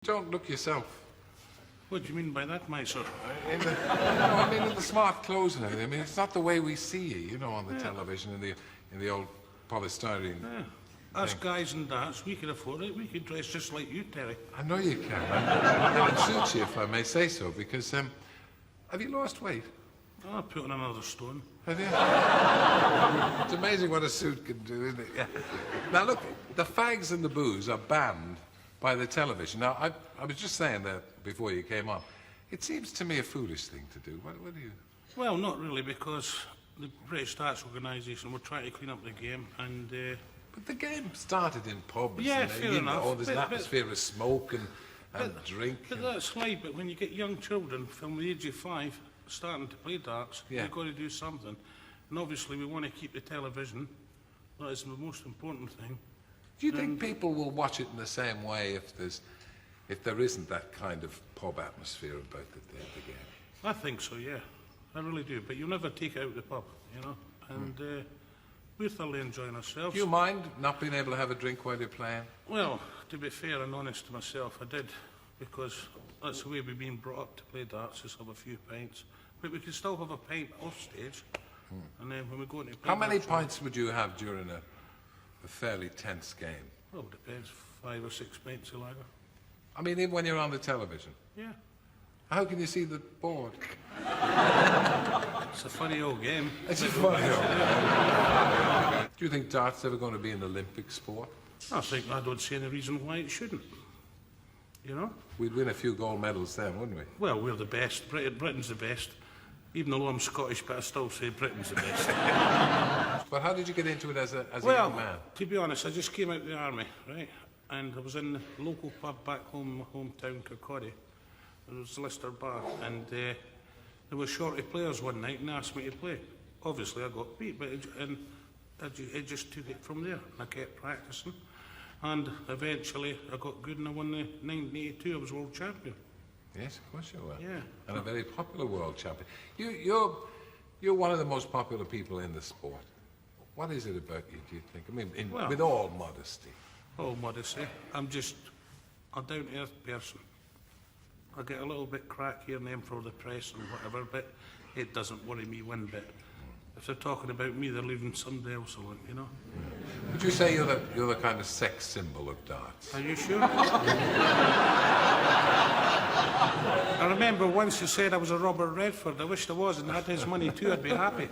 Don't look yourself. What do you mean by that, my sir? In the smart clothes and everything. I mean, it's not the way we see you, on the television in the old polystyrene. Yeah. Us guys and dads, we can afford it. We could dress just like you, Terry. I know you can. And it suits you, if I may say so, because have you lost weight? I'll put on another stone. Have you? It's amazing what a suit can do, isn't it? Yeah. Now look, the fags and the booze are banned by the television. Now, I was just saying that before you came on. It seems to me a foolish thing to do. What do you... Well, not really, because the British Darts Organisation were trying to clean up the game, and... But the game started in pubs. Yeah, and fair enough. There's an atmosphere of smoke and drink. But that's right, but when you get young children from the age of 5 starting to play darts, you've got to do something. And obviously we want to keep the television. That is the most important thing. Do you think people will watch it in the same way if there isn't that kind of pub atmosphere about the game? I think so, yeah. I really do. But you'll never take out the pub, And we're thoroughly enjoying ourselves. Do you mind not being able to have a drink while you're playing? Well, to be fair and honest to myself, I did. Because that's the way we've been brought up to play darts, is have a few pints. But we can still have a pint off stage. And then when we go into play How many pints would you have during a fairly tense game? Well, it depends. 5 or 6 pints of lager. I mean, even when you're on the television? Yeah. How can you see the board? It's a funny old game. It's a funny old game. Do you think dart's ever going to be an Olympic sport? I don't see any reason why it shouldn't. We'd win a few gold medals then, wouldn't we? Well, we're the best. Britain's the best. Even though I'm Scottish, but I still say Britain's the best. But how did you get into it as a young man? Well, to be honest, I just came out of the army, right? And I was in the local pub back home, my hometown, Kirkcaldy. It was Lister Bar, and there were shorty players one night and asked me to play. Obviously, I got beat, but it just took it from there. I kept practicing, and eventually I got good, and I won the 1982. I was world champion. Yes, of course you were. Yeah. And a very popular world champion. You're one of the most popular people in the sport. What is it about you, do you think? I mean, with all modesty. All modesty. I'm just a down-to-earth person. I get a little bit crack here and there for the press and whatever, but it doesn't worry me one bit. If they're talking about me, they're leaving somebody else alone, Would you say you're the kind of sex symbol of darts? Are you sure? I remember once you said I was a Robert Redford. I wished I was, and had his money too. I'd be happy.